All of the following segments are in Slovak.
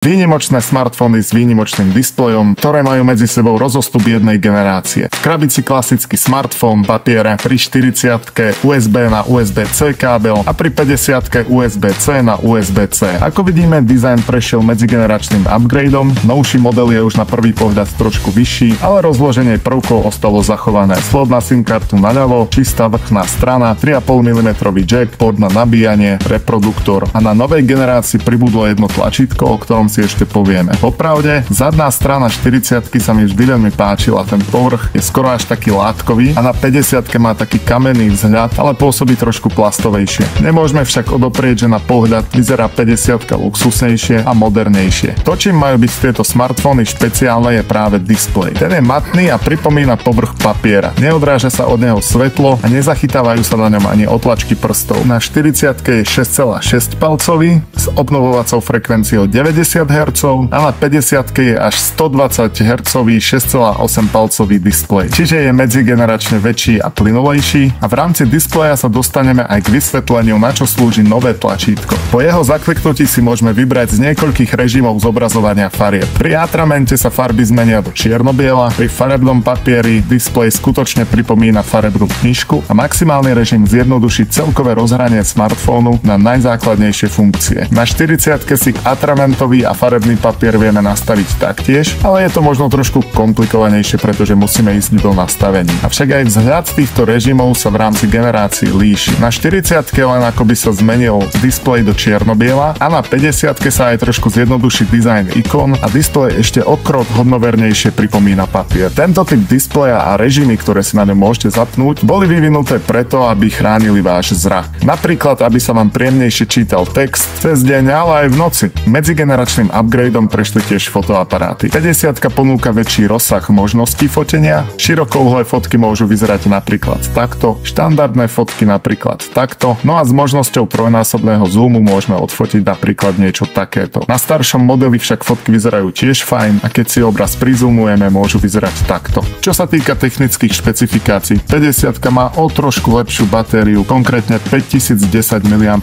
Výnimočné smartfóny s výnimočným displejom, ktoré majú medzi sebou rozostup jednej generácie. V krabici klasický smartfón, papiere, pri 40-ke USB na USB-C kábel a pri 50-ke USB-C na USB-C. Ako vidíme, dizajn prešiel medzigeneračným upgradeom, novší model je už na prvý pohľad trošku vyšší, ale rozloženie prvkov ostalo zachované. Slot na SIM kartu naľavo, čistá vrchná strana, 3,5 mm jack, port na nabíjanie, reproduktor a na novej generácii pribudlo jedno tlačítko, o ktorom si ešte povieme. Popravde, zadná strana 40-ky sa mi vždy veľmi páčila, ten povrch je skoro až taký látkový a na 50-ke má taký kamenný vzhľad, ale pôsobí trošku plastovejšie. Nemôžeme však odoprieť, že na pohľad vyzerá 50-ka luxusnejšie a modernejšie. To, čím majú byť tieto smartfóny špeciálne, je práve displej. Ten je matný a pripomína povrch papiera. Neodráža sa od neho svetlo a nezachytávajú sa na ňom ani otlačky prstov. Na 40-ke je 6,6 palcový s obnovovacou frekvenciou 90 Hz a na 50-ke je až 120 Hz 6,8 palcový displej. Čiže je medzigeneračne väčší a plynulejší a v rámci displeja sa dostaneme aj k vysvetleniu, na čo slúži nové tlačítko. Po jeho zakliknutí si môžeme vybrať z niekoľkých režimov zobrazovania farieb. Pri atramente sa farby zmenia do čierno-biela, pri farebnom papieri displej skutočne pripomína farebnú knižku a maximálny režim zjednoduší celkové rozhranie smartfónu na najzákladnejšie funkcie. Na 40-ke si atramentový a farebný papier vieme nastaviť taktiež, ale je to možno trošku komplikovanejšie, pretože musíme ísť do nastavení. Avšak aj vzhľad týchto režimov sa v rámci generácií líši. Na 40-ke len akoby sa zmenil displej do čierno-biela a na 50-ke sa aj trošku zjednoduší dizajn ikon a displej ešte o krok hodnovernejšie pripomína papier. Tento typ displeja a režimy, ktoré si na ňom môžete zapnúť, boli vyvinuté preto, aby chránili váš zrak. Napríklad, aby sa vám príjemnejšie čítal text cez deň, ale aj v noci. Medzigeneračným upgradeom prešli tiež fotoaparáty. 50-ka ponúka väčší rozsah možností fotenia, širokouhlé fotky môžu vyzerať napríklad takto, štandardné fotky napríklad takto, no a s možnosťou trojnásobného zoomu môžeme odfotiť napríklad niečo takéto. Na staršom modeli však fotky vyzerajú tiež fajn a keď si obraz prizumujeme, môžu vyzerať takto. Čo sa týka technických špecifikácií, 50-ka má o trošku lepšiu batériu, konkrétne 5010 mAh,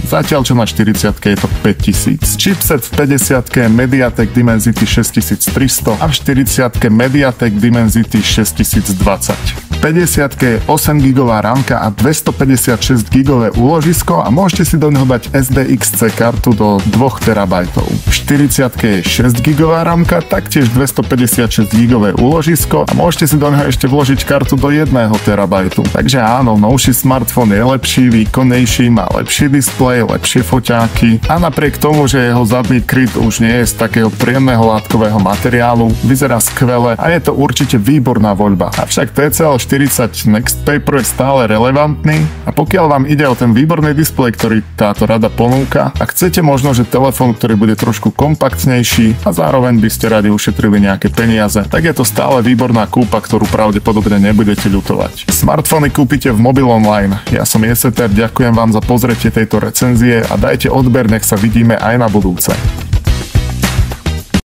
zatiaľ čo na 40-ke je to 5000. Chipset v 50-ke je MediaTek Dimensity 6300 a v 40-ke MediaTek Dimensity 6020. V 50-ke je 8 GB ramka a 256 GB úložisko a môžete si do neho dať SDXC kartu do 2 TB. V 40-ke je 6 GB ramka, taktiež 256 GB úložisko a môžete si do neho ešte vložiť kartu do 1 TB. Takže áno, novší smartfón je lepší, výkonnejší, má lepší displej, lepšie foťáky a napriek tomu, že jeho zadný kryt už nie je z takého príjemného látkového materiálu, vyzerá skvele a je to určite výborná voľba. Avšak TCL 40 Next Paper je stále relevantný a pokiaľ vám ide o ten výborný displej, ktorý táto rada ponúka a chcete možno, že telefón, ktorý bude trošku kompaktnejší a zároveň by ste radi ušetrili nejaké peniaze, tak je to stále výborná kúpa, ktorú pravdepodobne nebudete ľutovať. Smartfóny kúpite v Mobil Online. Ja som Jeseter, ďakujem vám za pozretie tejto recenzie a dajte odber, nech sa vidíme aj na budúce.